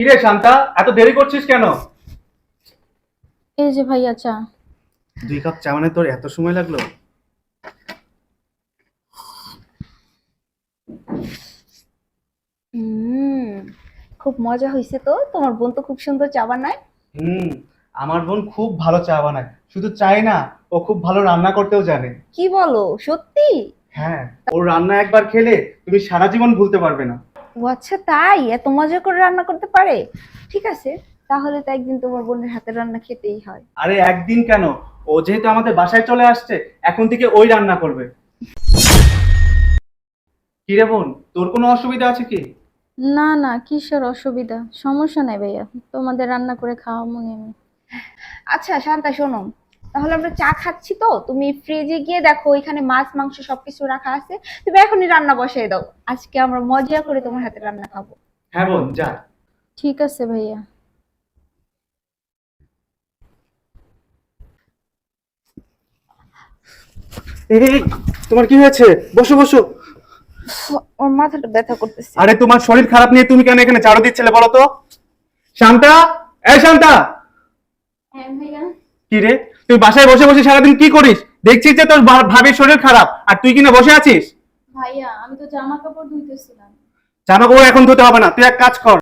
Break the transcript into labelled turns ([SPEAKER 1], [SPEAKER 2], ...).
[SPEAKER 1] কিরে শান্তা, এত দেরি করছিস কেন?
[SPEAKER 2] এই যে ভাইয়া চা।
[SPEAKER 1] 2 কাপ চা মানে তোর এত সময় লাগলো?
[SPEAKER 2] হুম, খুব মজা হয়েছে তো। তোমার বোন তো খুব সুন্দর চা বানায়।
[SPEAKER 1] হুম। আমার বোন খুব ভালো চা বানায়, শুধু চাই না, ও খুব ভালো রান্না করতেও জানে।
[SPEAKER 2] কি বলো, সত্যি?
[SPEAKER 1] হ্যাঁ, ওর রান্না একবার খেলে তুমি সারা জীবন ভুলতে পারবে না।
[SPEAKER 2] ও আচ্ছা, তাই এত মজা করে রান্না করতে পারে? ঠিক আছে, তাহলে তো একদিন তোমার বোনের হাতের রান্না খেতেই হয়।
[SPEAKER 1] আরে একদিন কেন, ও যেহেতু আমাদের বাসায় চলে আসছে, এখন থেকে ওই রান্না করবে। কি রে বোন, তোর কোনো অসুবিধা আছে কি?
[SPEAKER 2] না না, কিসের অসুবিধা? সমস্যা নাই ভাইয়া, তোমাদের রান্না করে খাওয়া মনে আমি। আচ্ছা শান্তা, শোনো, তাহলে আমরা চা খাচ্ছি তো, তুমি ফ্রিজে গিয়ে দেখো ওইখানে মাছ মাংস সবকিছু রাখা আছে। তুমি এখনই রান্না বসিয়ে দাও, আজকে আমরা মজা করে তোমার হাতে রান্না খাবো।
[SPEAKER 1] হ্যাঁ বোন, যা।
[SPEAKER 2] ঠিক আছে ভাইয়া।
[SPEAKER 1] এই, তোমার কি হয়েছে? বসো বসো।
[SPEAKER 2] ওর মাথাটা ব্যথা করতেছে।
[SPEAKER 1] আরে তোমার শরীর খারাপ নিয়ে তুমি কেন এখানে ঝাড়ু দিচ্ছিলে বলো তো? শান্তা, এই শান্তা।
[SPEAKER 2] হ্যাঁ ভাইয়া।
[SPEAKER 1] কি রে, তুই বাসায় বসে বসে সারাদিন কি করিস? দেখছিস যে তোর ভাবির শরীর খারাপ, আর তুই কিনা বসে আছিস।
[SPEAKER 2] ভাইয়া, আমি তো জামা কাপড় ধুইতেছিলাম।
[SPEAKER 1] জামা কাপড় এখন ধুতে হবে না, তুই এক কাজ কর,